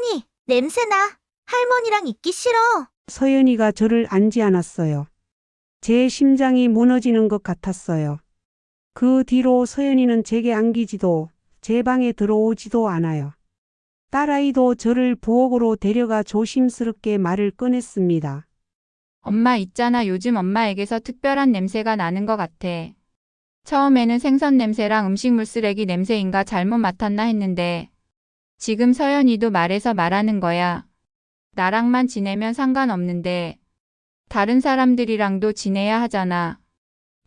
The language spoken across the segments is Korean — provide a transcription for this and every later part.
할머니, 냄새나. 할머니랑 있기 싫어. 서연이가 저를 안지 않았어요. 제 심장이 무너지는 것 같았어요. 그 뒤로 서연이는 제게 안기지도 제 방에 들어오지도 않아요. 딸아이도 저를 부엌으로 데려가 조심스럽게 말을 꺼냈습니다. 엄마 있잖아. 요즘 엄마에게서 특별한 냄새가 나는 것 같아. 처음에는 생선 냄새랑 음식물 쓰레기 냄새인가 잘못 맡았나 했는데 지금 서연이도 말해서 말하는 거야. 나랑만 지내면 상관없는데 다른 사람들이랑도 지내야 하잖아.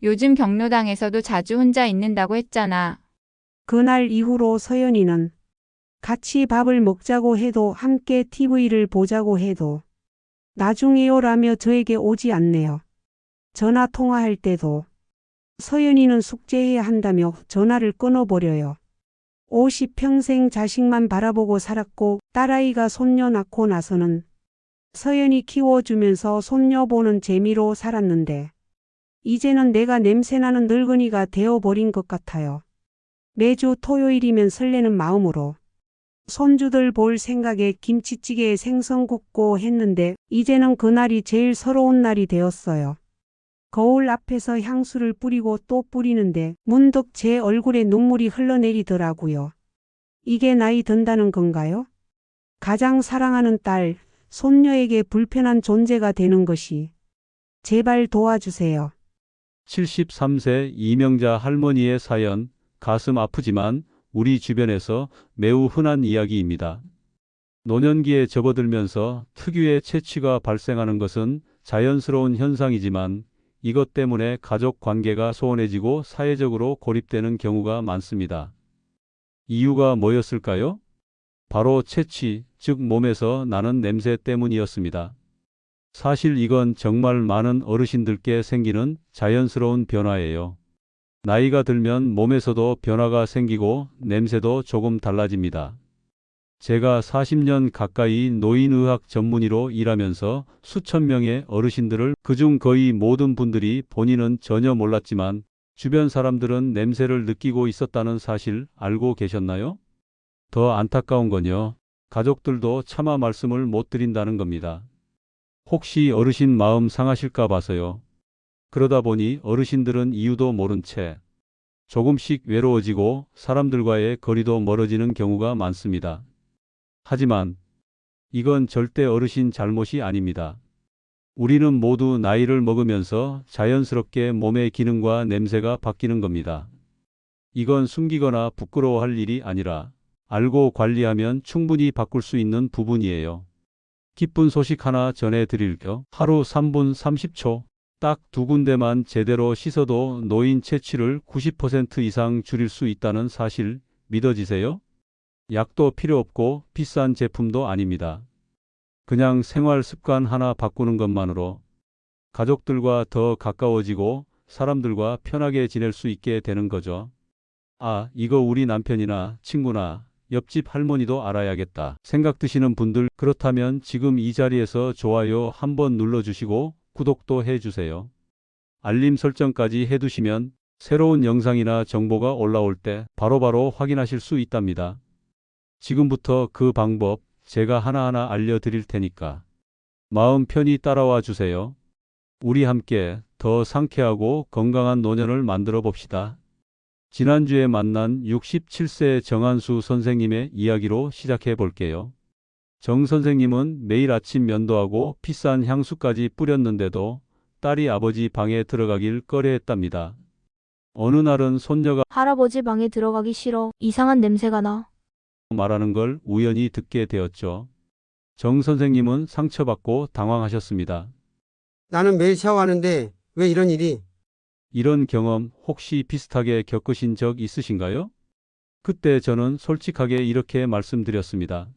요즘 경로당에서도 자주 혼자 있는다고 했잖아. 그날 이후로 서연이는 같이 밥을 먹자고 해도 함께 TV를 보자고 해도 나중에요라며 저에게 오지 않네요. 전화 통화할 때도 서연이는 숙제해야 한다며 전화를 끊어버려요. 50평생 자식만 바라보고 살았고 딸아이가 손녀 낳고 나서는 서연이 키워주면서 손녀 보는 재미로 살았는데 이제는 내가 냄새나는 늙은이가 되어버린 것 같아요. 매주 토요일이면 설레는 마음으로 손주들 볼 생각에 김치찌개에 생선 굽고 했는데 이제는 그날이 제일 서러운 날이 되었어요. 거울 앞에서 향수를 뿌리고 또 뿌리는데 문득 제 얼굴에 눈물이 흘러내리더라고요. 이게 나이 든다는 건가요? 가장 사랑하는 딸, 손녀에게 불편한 존재가 되는 것이. 제발 도와주세요. 73세 이명자 할머니의 사연, 가슴 아프지만 우리 주변에서 매우 흔한 이야기입니다. 노년기에 접어들면서 특유의 체취가 발생하는 것은 자연스러운 현상이지만 이것 때문에 가족 관계가 소원해지고 사회적으로 고립되는 경우가 많습니다. 이유가 뭐였을까요? 바로 체취, 즉 몸에서 나는 냄새 때문이었습니다. 사실 이건 정말 많은 어르신들께 생기는 자연스러운 변화예요. 나이가 들면 몸에서도 변화가 생기고 냄새도 조금 달라집니다. 제가 40년 가까이 노인의학 전문의로 일하면서 수천 명의 어르신들을 그중 거의 모든 분들이 본인은 전혀 몰랐지만 주변 사람들은 냄새를 느끼고 있었다는 사실 알고 계셨나요? 더 안타까운 건요. 가족들도 차마 말씀을 못 드린다는 겁니다. 혹시 어르신 마음 상하실까 봐서요. 그러다 보니 어르신들은 이유도 모른 채 조금씩 외로워지고 사람들과의 거리도 멀어지는 경우가 많습니다. 하지만 이건 절대 어르신 잘못이 아닙니다. 우리는 모두 나이를 먹으면서 자연스럽게 몸의 기능과 냄새가 바뀌는 겁니다. 이건 숨기거나 부끄러워할 일이 아니라 알고 관리하면 충분히 바꿀 수 있는 부분이에요. 기쁜 소식 하나 전해드릴게요. 하루 3분 30초 딱 두 군데만 제대로 씻어도 노인 체취를 90% 이상 줄일 수 있다는 사실 믿어지세요? 약도 필요 없고 비싼 제품도 아닙니다. 그냥 생활 습관 하나 바꾸는 것만으로 가족들과 더 가까워지고 사람들과 편하게 지낼 수 있게 되는 거죠. 아, 이거 우리 남편이나 친구나 옆집 할머니도 알아야겠다 생각 드시는 분들, 그렇다면 지금 이 자리에서 좋아요 한번 눌러주시고 구독도 해주세요. 알림 설정까지 해두시면 새로운 영상이나 정보가 올라올 때 바로바로 확인하실 수 있답니다. 지금부터 그 방법 제가 하나하나 알려드릴 테니까 마음 편히 따라와 주세요. 우리 함께 더 상쾌하고 건강한 노년을 만들어 봅시다. 지난주에 만난 67세 정한수 선생님의 이야기로 시작해 볼게요. 정 선생님은 매일 아침 면도하고 비싼 향수까지 뿌렸는데도 딸이 아버지 방에 들어가길 꺼려했답니다. 어느 날은 손녀가 할아버지 방에 들어가기 싫어. 이상한 냄새가 나. 말하는 걸 우연히 듣게 되었죠. 정 선생님은 상처받고 당황하셨습니다. 나는 매일 샤워하는데 왜 이런 일이? 이런 경험 혹시 비슷하게 겪으신 적 있으신가요? 그때 저는 솔직하게 이렇게 말씀드렸습니다.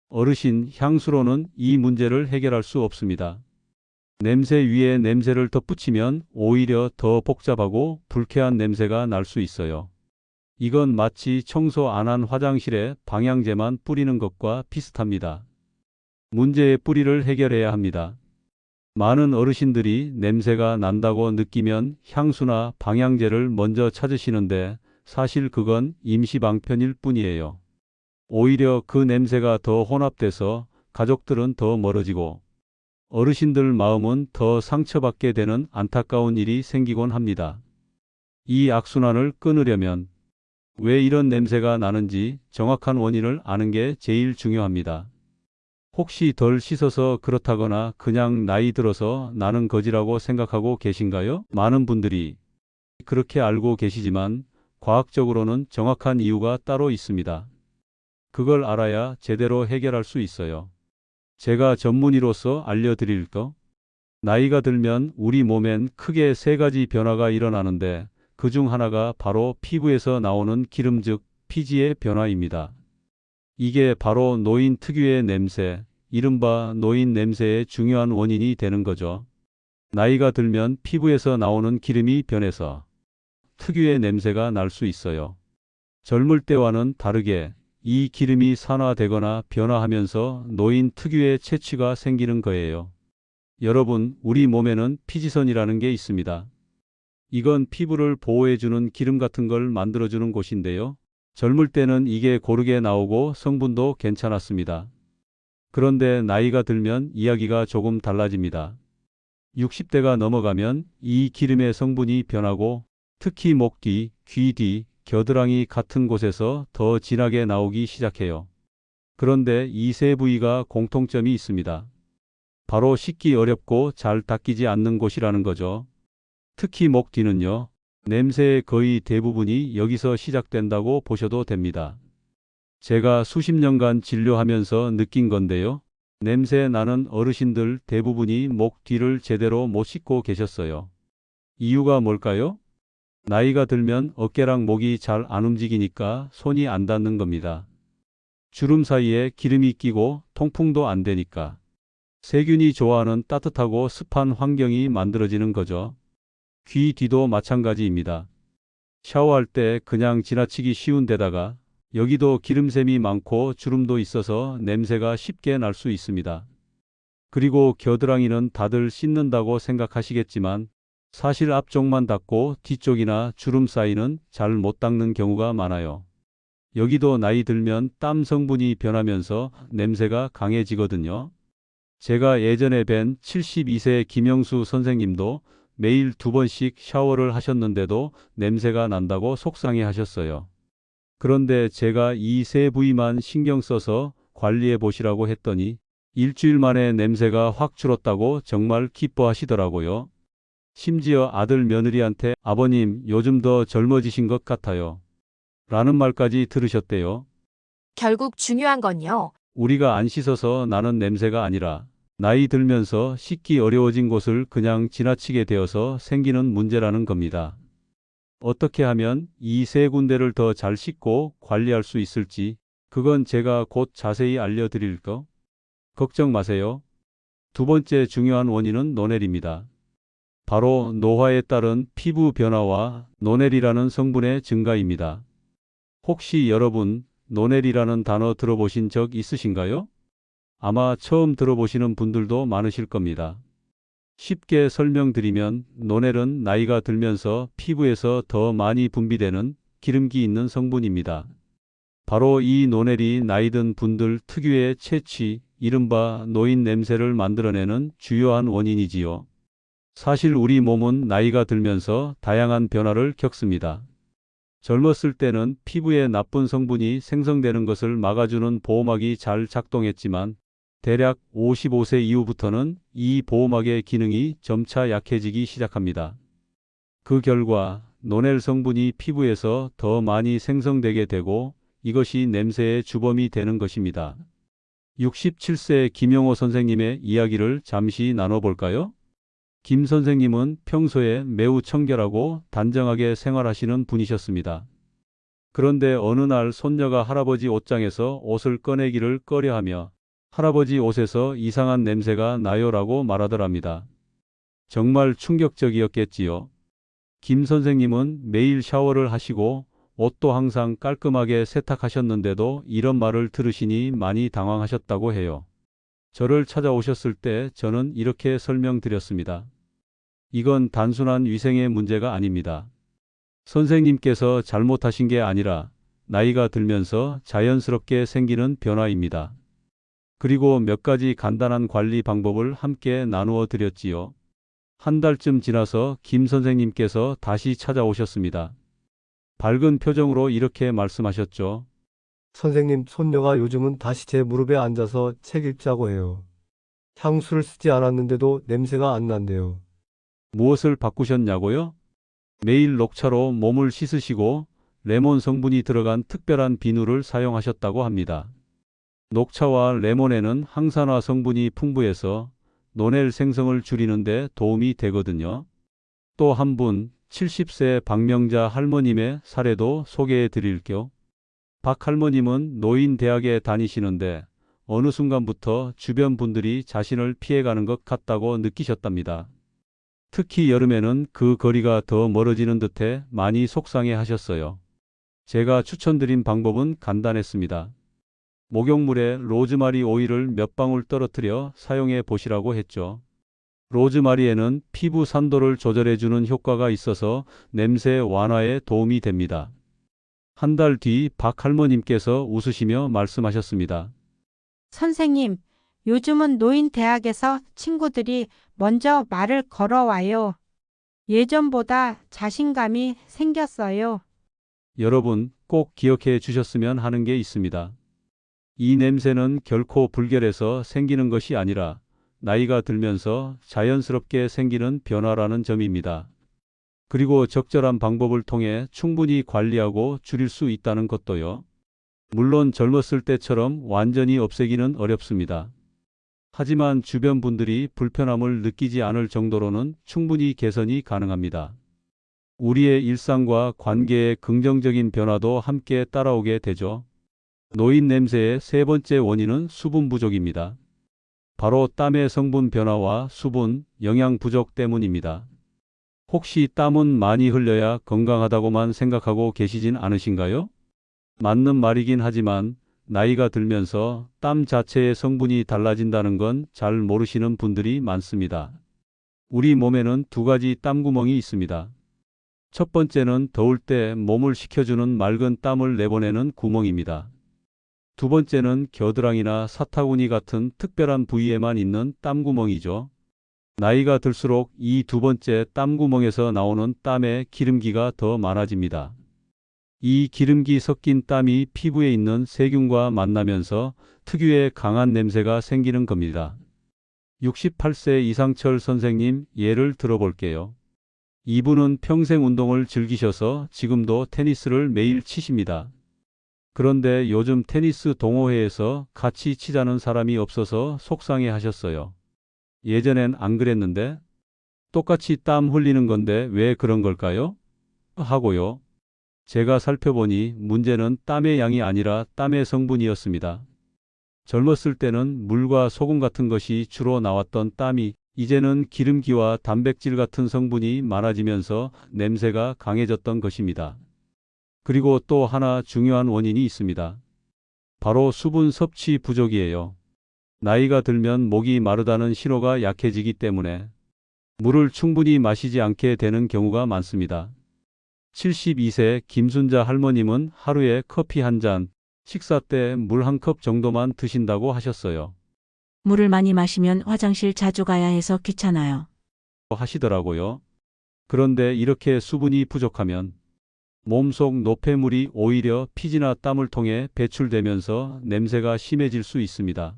어르신, 향수로는 이 문제를 해결할 수 없습니다. 냄새 위에 냄새를 덧붙이면 오히려 더 복잡하고 불쾌한 냄새가 날 수 있어요. 이건 마치 청소 안 한 화장실에 방향제만 뿌리는 것과 비슷합니다. 문제의 뿌리를 해결해야 합니다. 많은 어르신들이 냄새가 난다고 느끼면 향수나 방향제를 먼저 찾으시는데 사실 그건 임시 방편일 뿐이에요. 오히려 그 냄새가 더 혼합돼서 가족들은 더 멀어지고 어르신들 마음은 더 상처받게 되는 안타까운 일이 생기곤 합니다. 이 악순환을 끊으려면 왜 이런 냄새가 나는지 정확한 원인을 아는 게 제일 중요합니다. 혹시 덜 씻어서 그렇다거나 그냥 나이 들어서 나는 거지라고 생각하고 계신가요? 많은 분들이 그렇게 알고 계시지만 과학적으로는 정확한 이유가 따로 있습니다. 그걸 알아야 제대로 해결할 수 있어요. 제가 전문의로서 알려드릴 거. 나이가 들면 우리 몸엔 크게 세 가지 변화가 일어나는데 그중 하나가 바로 피부에서 나오는 기름 즉 피지의 변화입니다. 이게 바로 노인 특유의 냄새, 이른바 노인 냄새의 중요한 원인이 되는 거죠. 나이가 들면 피부에서 나오는 기름이 변해서 특유의 냄새가 날 수 있어요. 젊을 때와는 다르게 이 기름이 산화되거나 변화하면서 노인 특유의 체취가 생기는 거예요. 여러분, 우리 몸에는 피지선이라는 게 있습니다. 이건 피부를 보호해주는 기름 같은 걸 만들어주는 곳인데요. 젊을 때는 이게 고르게 나오고 성분도 괜찮았습니다. 그런데 나이가 들면 이야기가 조금 달라집니다. 60대가 넘어가면 이 기름의 성분이 변하고 특히 목 뒤, 귀 뒤, 겨드랑이 같은 곳에서 더 진하게 나오기 시작해요. 그런데 이 세 부위가 공통점이 있습니다. 바로 씻기 어렵고 잘 닦이지 않는 곳이라는 거죠. 특히 목 뒤는요. 냄새의 거의 대부분이 여기서 시작된다고 보셔도 됩니다. 제가 수십 년간 진료하면서 느낀 건데요. 냄새 나는 어르신들 대부분이 목 뒤를 제대로 못 씻고 계셨어요. 이유가 뭘까요? 나이가 들면 어깨랑 목이 잘 안 움직이니까 손이 안 닿는 겁니다. 주름 사이에 기름이 끼고 통풍도 안 되니까. 세균이 좋아하는 따뜻하고 습한 환경이 만들어지는 거죠. 귀 뒤도 마찬가지입니다. 샤워할 때 그냥 지나치기 쉬운 데다가 여기도 기름샘이 많고 주름도 있어서 냄새가 쉽게 날 수 있습니다. 그리고 겨드랑이는 다들 씻는다고 생각하시겠지만 사실 앞쪽만 닦고 뒤쪽이나 주름 사이는 잘 못 닦는 경우가 많아요. 여기도 나이 들면 땀 성분이 변하면서 냄새가 강해지거든요. 제가 예전에 뵌 72세 김영수 선생님도 매일 2번씩 샤워를 하셨는데도 냄새가 난다고 속상해 하셨어요. 그런데 제가 이 세 부위만 신경 써서 관리해 보시라고 했더니 일주일 만에 냄새가 확 줄었다고 정말 기뻐하시더라고요. 심지어 아들 며느리한테 아버님 요즘 더 젊어지신 것 같아요. 라는 말까지 들으셨대요. 결국 중요한 건요. 우리가 안 씻어서 나는 냄새가 아니라 나이 들면서 씻기 어려워진 곳을 그냥 지나치게 되어서 생기는 문제라는 겁니다. 어떻게 하면 이 세 군데를 더 잘 씻고 관리할 수 있을지 그건 제가 곧 자세히 알려드릴 거. 걱정 마세요. 두 번째 중요한 원인은 노넬입니다. 바로 노화에 따른 피부 변화와 노넬이라는 성분의 증가입니다. 혹시 여러분 노넬이라는 단어 들어보신 적 있으신가요? 아마 처음 들어보시는 분들도 많으실 겁니다. 쉽게 설명드리면 노넬은 나이가 들면서 피부에서 더 많이 분비되는 기름기 있는 성분입니다. 바로 이 노넬이 나이든 분들 특유의 체취, 이른바 노인 냄새를 만들어내는 주요한 원인이지요. 사실 우리 몸은 나이가 들면서 다양한 변화를 겪습니다. 젊었을 때는 피부에 나쁜 성분이 생성되는 것을 막아주는 보호막이 잘 작동했지만 대략 55세 이후부터는 이 보호막의 기능이 점차 약해지기 시작합니다. 그 결과 노넬 성분이 피부에서 더 많이 생성되게 되고 이것이 냄새의 주범이 되는 것입니다. 67세 김영호 선생님의 이야기를 잠시 나눠볼까요? 김 선생님은 평소에 매우 청결하고 단정하게 생활하시는 분이셨습니다. 그런데 어느 날 손녀가 할아버지 옷장에서 옷을 꺼내기를 꺼려하며 할아버지 옷에서 이상한 냄새가 나요라고 말하더랍니다. 정말 충격적이었겠지요. 김 선생님은 매일 샤워를 하시고 옷도 항상 깔끔하게 세탁하셨는데도 이런 말을 들으시니 많이 당황하셨다고 해요. 저를 찾아오셨을 때 저는 이렇게 설명드렸습니다. 이건 단순한 위생의 문제가 아닙니다. 선생님께서 잘못하신 게 아니라 나이가 들면서 자연스럽게 생기는 변화입니다. 그리고 몇 가지 간단한 관리 방법을 함께 나누어 드렸지요. 한 달쯤 지나서 김 선생님께서 다시 찾아오셨습니다. 밝은 표정으로 이렇게 말씀하셨죠. 선생님, 손녀가 요즘은 다시 제 무릎에 앉아서 책 읽자고 해요. 향수를 쓰지 않았는데도 냄새가 안 난대요. 무엇을 바꾸셨냐고요? 매일 녹차로 몸을 씻으시고 레몬 성분이 들어간 특별한 비누를 사용하셨다고 합니다. 녹차와 레몬에는 항산화 성분이 풍부해서 논엘 생성을 줄이는 데 도움이 되거든요. 또 한 분, 70세 박명자 할머님의 사례도 소개해 드릴게요. 박 할머님은 노인대학에 다니시는데 어느 순간부터 주변 분들이 자신을 피해가는 것 같다고 느끼셨답니다. 특히 여름에는 그 거리가 더 멀어지는 듯해 많이 속상해 하셨어요. 제가 추천드린 방법은 간단했습니다. 목욕물에 로즈마리 오일을 몇 방울 떨어뜨려 사용해 보시라고 했죠. 로즈마리에는 피부 산도를 조절해주는 효과가 있어서 냄새 완화에 도움이 됩니다. 한 달 뒤 박 할머님께서 웃으시며 말씀하셨습니다. 선생님, 요즘은 노인 대학에서 친구들이 먼저 말을 걸어와요. 예전보다 자신감이 생겼어요. 여러분 꼭 기억해 주셨으면 하는 게 있습니다. 이 냄새는 결코 불결해서 생기는 것이 아니라 나이가 들면서 자연스럽게 생기는 변화라는 점입니다. 그리고 적절한 방법을 통해 충분히 관리하고 줄일 수 있다는 것도요. 물론 젊었을 때처럼 완전히 없애기는 어렵습니다. 하지만 주변 분들이 불편함을 느끼지 않을 정도로는 충분히 개선이 가능합니다. 우리의 일상과 관계의 긍정적인 변화도 함께 따라오게 되죠. 노인 냄새의 세 번째 원인은 수분 부족입니다. 바로 땀의 성분 변화와 수분, 영양 부족 때문입니다. 혹시 땀은 많이 흘려야 건강하다고만 생각하고 계시진 않으신가요? 맞는 말이긴 하지만 나이가 들면서 땀 자체의 성분이 달라진다는 건 잘 모르시는 분들이 많습니다. 우리 몸에는 두 가지 땀구멍이 있습니다. 첫 번째는 더울 때 몸을 식혀주는 맑은 땀을 내보내는 구멍입니다. 두 번째는 겨드랑이나 사타구니 같은 특별한 부위에만 있는 땀구멍이죠. 나이가 들수록 이 두 번째 땀구멍에서 나오는 땀의 기름기가 더 많아집니다. 이 기름기 섞인 땀이 피부에 있는 세균과 만나면서 특유의 강한 냄새가 생기는 겁니다. 68세 이상철 선생님 예를 들어볼게요. 이분은 평생 운동을 즐기셔서 지금도 테니스를 매일 치십니다. 그런데 요즘 테니스 동호회에서 같이 치자는 사람이 없어서 속상해 하셨어요. 예전엔 안 그랬는데 똑같이 땀 흘리는 건데 왜 그런 걸까요? 하고요. 제가 살펴보니 문제는 땀의 양이 아니라 땀의 성분이었습니다. 젊었을 때는 물과 소금 같은 것이 주로 나왔던 땀이 이제는 기름기와 단백질 같은 성분이 많아지면서 냄새가 강해졌던 것입니다. 그리고 또 하나 중요한 원인이 있습니다. 바로 수분 섭취 부족이에요. 나이가 들면 목이 마르다는 신호가 약해지기 때문에 물을 충분히 마시지 않게 되는 경우가 많습니다. 72세 김순자 할머님은 하루에 커피 한 잔, 식사 때 물 한 컵 정도만 드신다고 하셨어요. 물을 많이 마시면 화장실 자주 가야 해서 귀찮아요. 하시더라고요. 그런데 이렇게 수분이 부족하면 몸속 노폐물이 오히려 피지나 땀을 통해 배출되면서 냄새가 심해질 수 있습니다.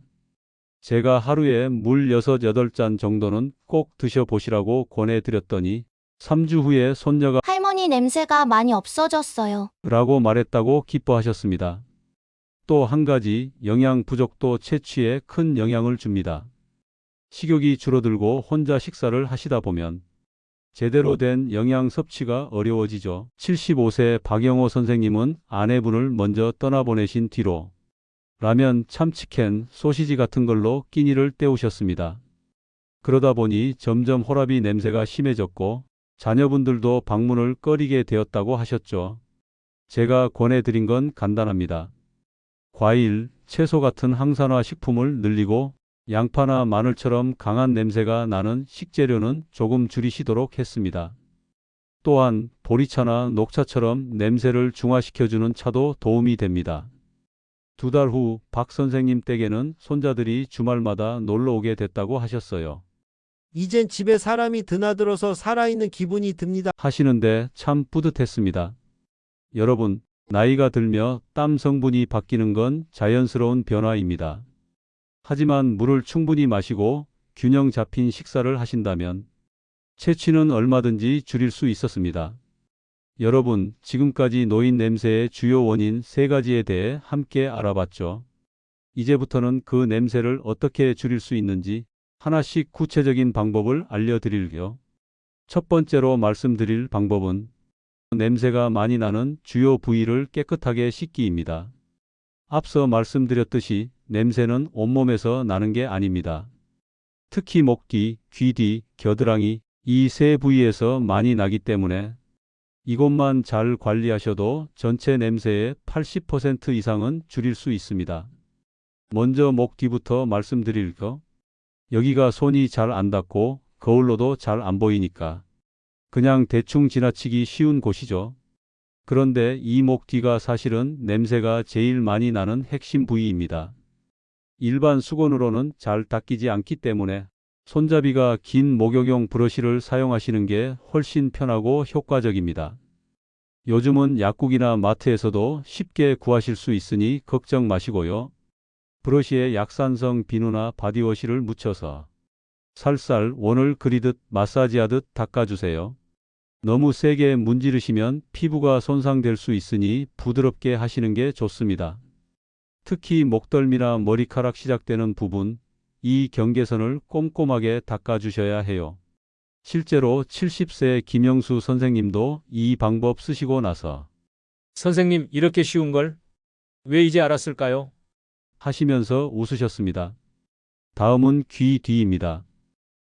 제가 하루에 물 6, 8잔 정도는 꼭 드셔보시라고 권해드렸더니 3주 후에 손녀가 할머니 냄새가 많이 없어졌어요. 라고 말했다고 기뻐하셨습니다. 또 한 가지 영양 부족도 채취에 큰 영향을 줍니다. 식욕이 줄어들고 혼자 식사를 하시다 보면 제대로 된 영양 섭취가 어려워지죠. 75세 박영호 선생님은 아내분을 먼저 떠나보내신 뒤로 라면, 참치캔, 소시지 같은 걸로 끼니를 때우셨습니다. 그러다 보니 점점 호라비 냄새가 심해졌고 자녀분들도 방문을 꺼리게 되었다고 하셨죠. 제가 권해드린 건 간단합니다. 과일, 채소 같은 항산화 식품을 늘리고 양파나 마늘처럼 강한 냄새가 나는 식재료는 조금 줄이시도록 했습니다. 또한 보리차나 녹차처럼 냄새를 중화시켜주는 차도 도움이 됩니다. 2달 후 박 선생님 댁에는 손자들이 주말마다 놀러 오게 됐다고 하셨어요. 이젠 집에 사람이 드나들어서 살아있는 기분이 듭니다. 하시는데 참 뿌듯했습니다. 여러분, 나이가 들며 땀 성분이 바뀌는 건 자연스러운 변화입니다. 하지만 물을 충분히 마시고 균형 잡힌 식사를 하신다면 체취는 얼마든지 줄일 수 있었습니다. 여러분, 지금까지 노인 냄새의 주요 원인 3가지에 대해 함께 알아봤죠. 이제부터는 그 냄새를 어떻게 줄일 수 있는지 하나씩 구체적인 방법을 알려드릴게요. 첫 번째로 말씀드릴 방법은 냄새가 많이 나는 주요 부위를 깨끗하게 씻기입니다. 앞서 말씀드렸듯이 냄새는 온몸에서 나는 게 아닙니다. 특히 목 뒤, 귀 뒤, 겨드랑이 이 3 부위에서 많이 나기 때문에 이곳만 잘 관리하셔도 전체 냄새의 80% 이상은 줄일 수 있습니다. 먼저 목 뒤부터 말씀드릴게요. 여기가 손이 잘 안 닿고 거울로도 잘 안 보이니까 그냥 대충 지나치기 쉬운 곳이죠. 그런데 이 목 뒤가 사실은 냄새가 제일 많이 나는 핵심 부위입니다. 일반 수건으로는 잘 닦이지 않기 때문에 손잡이가 긴 목욕용 브러쉬를 사용하시는 게 훨씬 편하고 효과적입니다. 요즘은 약국이나 마트에서도 쉽게 구하실 수 있으니 걱정 마시고요. 브러쉬에 약산성 비누나 바디워시를 묻혀서 살살 원을 그리듯 마사지하듯 닦아주세요. 너무 세게 문지르시면 피부가 손상될 수 있으니 부드럽게 하시는 게 좋습니다. 특히 목덜미나 머리카락 시작되는 부분, 이 경계선을 꼼꼼하게 닦아주셔야 해요. 실제로 70세 김영수 선생님도 이 방법 쓰시고 나서 선생님, 이렇게 쉬운 걸 왜 이제 알았을까요? 하시면서 웃으셨습니다. 다음은 귀 뒤입니다.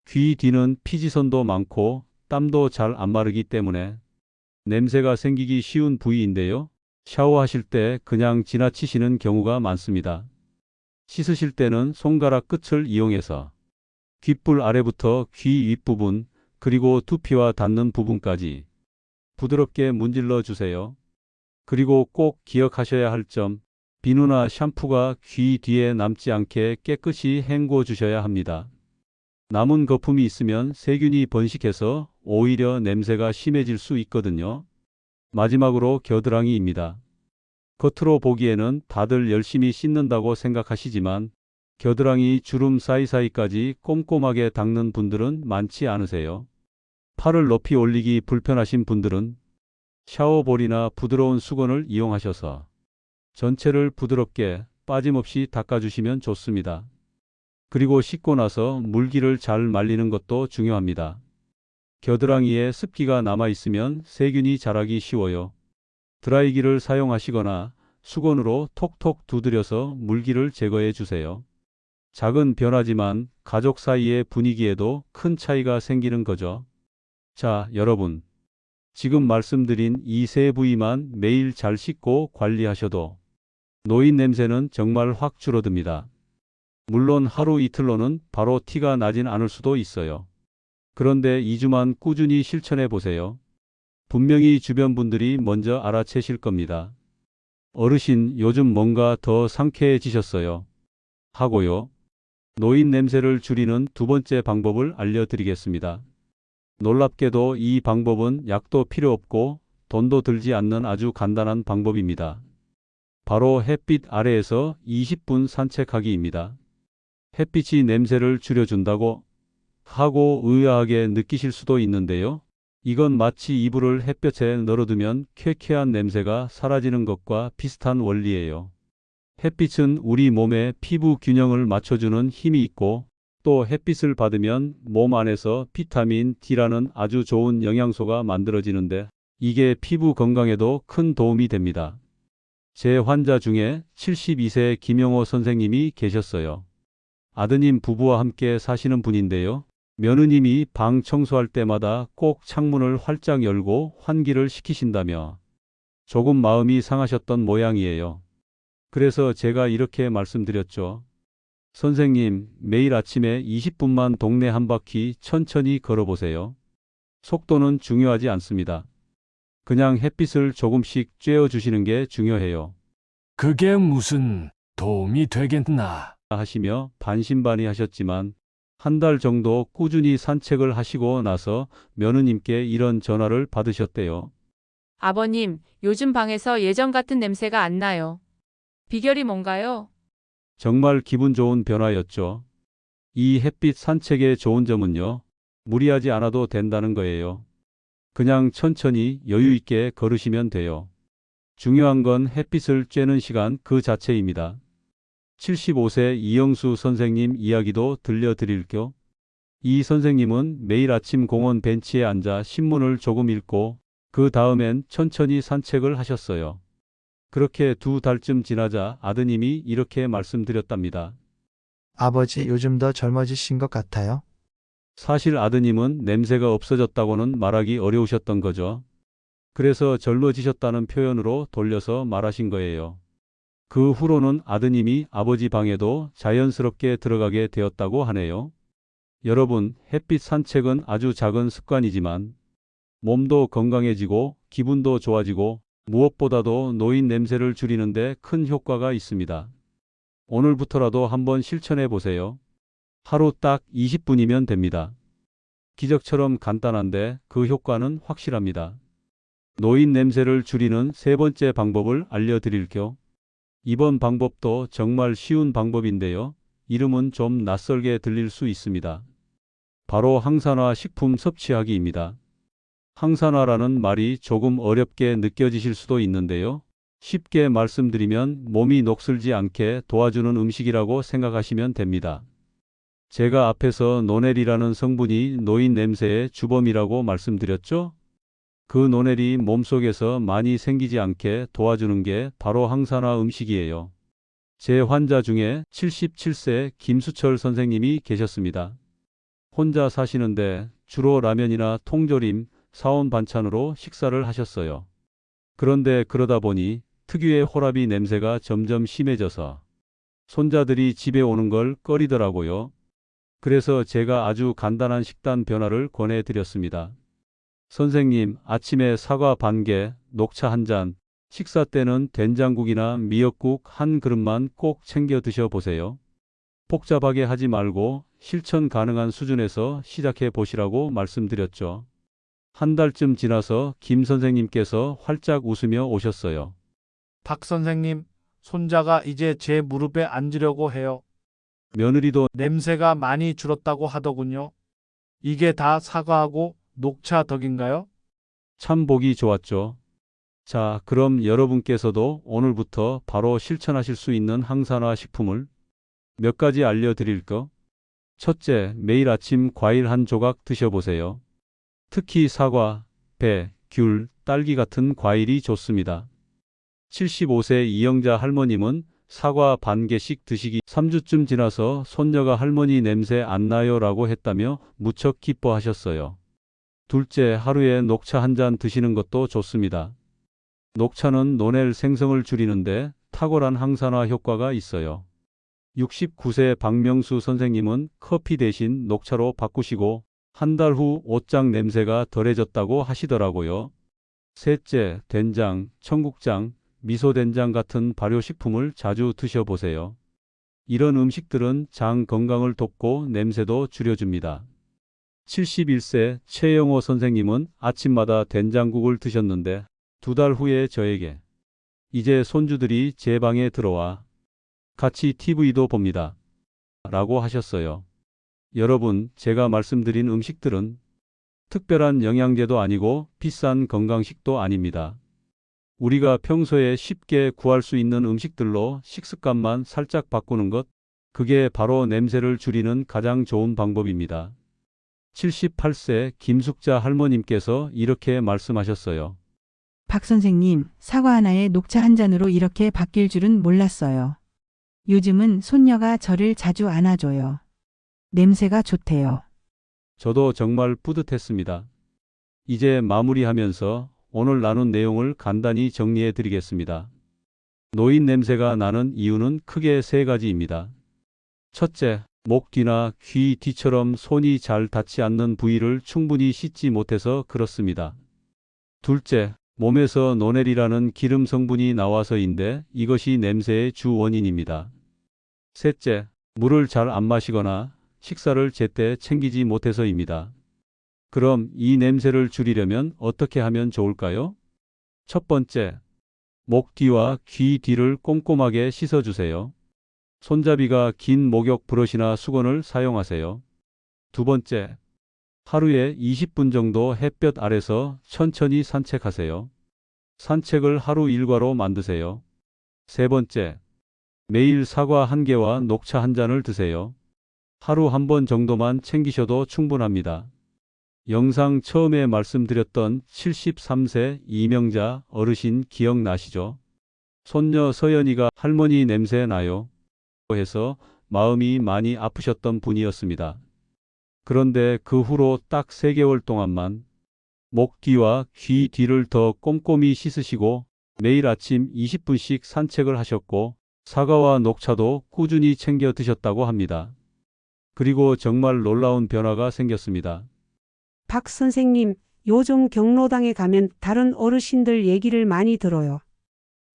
귀 뒤는 피지선도 많고 땀도 잘 안 마르기 때문에 냄새가 생기기 쉬운 부위인데요. 샤워하실 때 그냥 지나치시는 경우가 많습니다. 씻으실 때는 손가락 끝을 이용해서 귓불 아래부터 귀 윗부분 그리고 두피와 닿는 부분까지 부드럽게 문질러 주세요. 그리고 꼭 기억하셔야 할 점, 비누나 샴푸가 귀 뒤에 남지 않게 깨끗이 헹궈 주셔야 합니다. 남은 거품이 있으면 세균이 번식해서 오히려 냄새가 심해질 수 있거든요. 마지막으로 겨드랑이입니다. 겉으로 보기에는 다들 열심히 씻는다고 생각하시지만 겨드랑이 주름 사이사이까지 꼼꼼하게 닦는 분들은 많지 않으세요. 팔을 높이 올리기 불편하신 분들은 샤워볼이나 부드러운 수건을 이용하셔서 전체를 부드럽게 빠짐없이 닦아주시면 좋습니다. 그리고 씻고 나서 물기를 잘 말리는 것도 중요합니다. 겨드랑이에 습기가 남아있으면 세균이 자라기 쉬워요. 드라이기를 사용하시거나 수건으로 톡톡 두드려서 물기를 제거해 주세요. 작은 변화지만 가족 사이의 분위기에도 큰 차이가 생기는 거죠. 자, 여러분. 지금 말씀드린 이 3 부위만 매일 잘 씻고 관리하셔도 노인 냄새는 정말 확 줄어듭니다. 물론 하루 이틀로는 바로 티가 나진 않을 수도 있어요. 그런데 2주만 꾸준히 실천해 보세요. 분명히 주변 분들이 먼저 알아채실 겁니다. 어르신, 요즘 뭔가 더 상쾌해지셨어요. 하고요. 노인 냄새를 줄이는 2번째 방법을 알려드리겠습니다. 놀랍게도 이 방법은 약도 필요 없고 돈도 들지 않는 아주 간단한 방법입니다. 바로 햇빛 아래에서 20분 산책하기입니다. 햇빛이 냄새를 줄여준다고 하고 의아하게 느끼실 수도 있는데요. 이건 마치 이불을 햇볕에 널어두면 쾌쾌한 냄새가 사라지는 것과 비슷한 원리예요. 햇빛은 우리 몸의 피부 균형을 맞춰주는 힘이 있고 또 햇빛을 받으면 몸 안에서 비타민 D라는 아주 좋은 영양소가 만들어지는데 이게 피부 건강에도 큰 도움이 됩니다. 제 환자 중에 72세 김영호 선생님이 계셨어요. 아드님 부부와 함께 사시는 분인데요. 며느님이 방 청소할 때마다 꼭 창문을 활짝 열고 환기를 시키신다며 조금 마음이 상하셨던 모양이에요. 그래서 제가 이렇게 말씀드렸죠. 선생님, 매일 아침에 20분만 동네 한 바퀴 천천히 걸어보세요. 속도는 중요하지 않습니다. 그냥 햇빛을 조금씩 쬐어 주시는 게 중요해요. 그게 무슨 도움이 되겠나? 하시며 반신반의하셨지만 한 달 정도 꾸준히 산책을 하시고 나서 며느님께 이런 전화를 받으셨대요. 아버님, 요즘 방에서 예전 같은 냄새가 안 나요. 비결이 뭔가요? 정말 기분 좋은 변화였죠. 이 햇빛 산책의 좋은 점은요, 무리하지 않아도 된다는 거예요. 그냥 천천히 여유 있게 걸으시면 돼요. 중요한 건 햇빛을 쬐는 시간 그 자체입니다. 75세 이영수 선생님 이야기도 들려드릴 겸, 이 선생님은 매일 아침 공원 벤치에 앉아 신문을 조금 읽고 그 다음엔 천천히 산책을 하셨어요. 그렇게 2달쯤 지나자 아드님이 이렇게 말씀드렸답니다. 아버지, 요즘 더 젊어지신 것 같아요. 사실 아드님은 냄새가 없어졌다고는 말하기 어려우셨던 거죠. 그래서 젊어지셨다는 표현으로 돌려서 말하신 거예요. 그 후로는 아드님이 아버지 방에도 자연스럽게 들어가게 되었다고 하네요. 여러분, 햇빛 산책은 아주 작은 습관이지만 몸도 건강해지고 기분도 좋아지고 무엇보다도 노인 냄새를 줄이는데 큰 효과가 있습니다. 오늘부터라도 한번 실천해 보세요. 하루 딱 20분이면 됩니다. 기적처럼 간단한데 그 효과는 확실합니다. 노인 냄새를 줄이는 세 번째 방법을 알려드릴 겸, 이번 방법도 정말 쉬운 방법인데요. 이름은 좀 낯설게 들릴 수 있습니다. 바로 항산화 식품 섭취하기입니다. 항산화라는 말이 조금 어렵게 느껴지실 수도 있는데요. 쉽게 말씀드리면 몸이 녹슬지 않게 도와주는 음식이라고 생각하시면 됩니다. 제가 앞에서 노넬이라는 성분이 노인 냄새의 주범이라고 말씀드렸죠? 그 노넬이 몸속에서 많이 생기지 않게 도와주는 게 바로 항산화 음식이에요. 제 환자 중에 77세 김수철 선생님이 계셨습니다. 혼자 사시는데 주로 라면이나 통조림, 사온 반찬으로 식사를 하셨어요. 그런데 그러다 보니 특유의 호라비 냄새가 점점 심해져서 손자들이 집에 오는 걸 꺼리더라고요. 그래서 제가 아주 간단한 식단 변화를 권해드렸습니다. 선생님, 아침에 사과 반 개, 녹차 한 잔, 식사 때는 된장국이나 미역국 한 그릇만 꼭 챙겨 드셔보세요. 복잡하게 하지 말고 실천 가능한 수준에서 시작해 보시라고 말씀드렸죠. 한 달쯤 지나서 김 선생님께서 활짝 웃으며 오셨어요. 박 선생님, 손자가 이제 제 무릎에 앉으려고 해요. 며느리도 냄새가 많이 줄었다고 하더군요. 이게 다 사과하고 녹차 덕인가요? 참 보기 좋았죠. 자, 그럼 여러분께서도 오늘부터 바로 실천하실 수 있는 항산화 식품을 몇 가지 알려드릴까? 첫째, 매일 아침 과일 한 조각 드셔보세요. 특히 사과, 배, 귤, 딸기 같은 과일이 좋습니다. 75세 이영자 할머님은 사과 반 개씩 드시기 3주쯤 지나서 손녀가 할머니 냄새 안 나요 라고 했다며 무척 기뻐하셨어요. 둘째, 하루에 녹차 한 잔 드시는 것도 좋습니다. 녹차는 노넬 생성을 줄이는데 탁월한 항산화 효과가 있어요. 69세 박명수 선생님은 커피 대신 녹차로 바꾸시고 한 달 후 옷장 냄새가 덜해졌다고 하시더라고요. 셋째, 된장, 청국장, 미소된장 같은 발효식품을 자주 드셔보세요. 이런 음식들은 장 건강을 돕고 냄새도 줄여줍니다. 71세 최영호 선생님은 아침마다 된장국을 드셨는데 2달 후에 저에게 이제 손주들이 제 방에 들어와 같이 TV도 봅니다. 라고 하셨어요. 여러분, 제가 말씀드린 음식들은 특별한 영양제도 아니고 비싼 건강식도 아닙니다. 우리가 평소에 쉽게 구할 수 있는 음식들로 식습관만 살짝 바꾸는 것, 그게 바로 냄새를 줄이는 가장 좋은 방법입니다. 78세 김숙자 할머님께서 이렇게 말씀하셨어요. 박 선생님, 사과 하나에 녹차 한 잔으로 이렇게 바뀔 줄은 몰랐어요. 요즘은 손녀가 저를 자주 안아줘요. 냄새가 좋대요. 저도 정말 뿌듯했습니다. 이제 마무리하면서 오늘 나눈 내용을 간단히 정리해 드리겠습니다. 노인 냄새가 나는 이유는 크게 3가지입니다. 첫째, 목 뒤나 귀 뒤처럼 손이 잘 닿지 않는 부위를 충분히 씻지 못해서 그렇습니다. 둘째, 몸에서 노넬이라는 기름 성분이 나와서인데 이것이 냄새의 주 원인입니다. 셋째, 물을 잘 안 마시거나 식사를 제때 챙기지 못해서입니다. 그럼 이 냄새를 줄이려면 어떻게 하면 좋을까요? 첫 번째, 목 뒤와 귀 뒤를 꼼꼼하게 씻어주세요. 손잡이가 긴 목욕 브러시나 수건을 사용하세요. 두 번째, 하루에 20분 정도 햇볕 아래서 천천히 산책하세요. 산책을 하루 일과로 만드세요. 세 번째, 매일 사과 1개와 녹차 1잔을 드세요. 하루 1번 정도만 챙기셔도 충분합니다. 영상 처음에 말씀드렸던 73세 이명자 어르신 기억나시죠? 손녀 서연이가 할머니 냄새 나요 해서 마음이 많이 아프셨던 분이었습니다. 그런데 그 후로 딱 3개월 동안만 목 뒤와 귀 뒤를 더 꼼꼼히 씻으시고 매일 아침 20분씩 산책을 하셨고 사과와 녹차도 꾸준히 챙겨 드셨다고 합니다. 그리고 정말 놀라운 변화가 생겼습니다. 박 선생님, 요즘 경로당에 가면 다른 어르신들 얘기를 많이 들어요.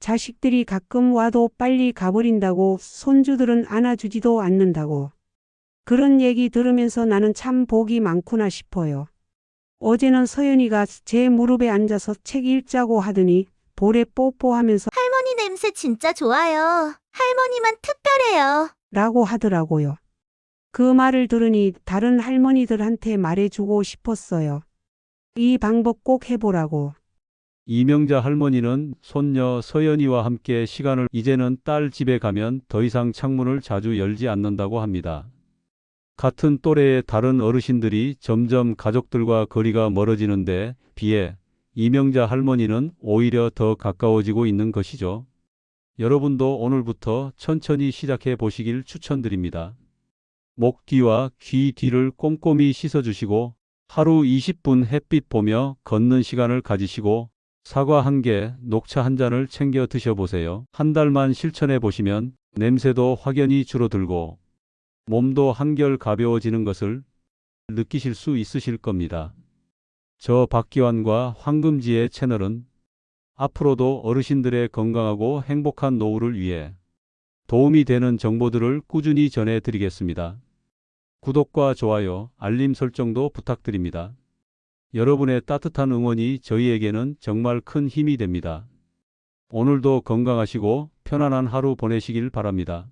자식들이 가끔 와도 빨리 가버린다고, 손주들은 안아주지도 않는다고. 그런 얘기 들으면서 나는 참 복이 많구나 싶어요. 어제는 서연이가 제 무릎에 앉아서 책 읽자고 하더니 볼에 뽀뽀하면서 할머니 냄새 진짜 좋아요. 할머니만 특별해요. 라고 하더라고요. 그 말을 들으니 다른 할머니들한테 말해주고 싶었어요. 이 방법 꼭 해보라고. 이명자 할머니는 손녀 서연이와 함께 시간을 이제는 딸 집에 가면 더 이상 창문을 자주 열지 않는다고 합니다. 같은 또래의 다른 어르신들이 점점 가족들과 거리가 멀어지는데 비해 이명자 할머니는 오히려 더 가까워지고 있는 것이죠. 여러분도 오늘부터 천천히 시작해 보시길 추천드립니다. 목 뒤와 귀 뒤를 꼼꼼히 씻어주시고 하루 20분 햇빛 보며 걷는 시간을 가지시고 사과 1개, 녹차 1잔을 챙겨 드셔보세요. 한 달만 실천해 보시면 냄새도 확연히 줄어들고 몸도 한결 가벼워지는 것을 느끼실 수 있으실 겁니다. 저 박기환과 황금지의 채널은 앞으로도 어르신들의 건강하고 행복한 노후를 위해 도움이 되는 정보들을 꾸준히 전해드리겠습니다. 구독과 좋아요, 알림 설정도 부탁드립니다. 여러분의 따뜻한 응원이 저희에게는 정말 큰 힘이 됩니다. 오늘도 건강하시고 편안한 하루 보내시길 바랍니다.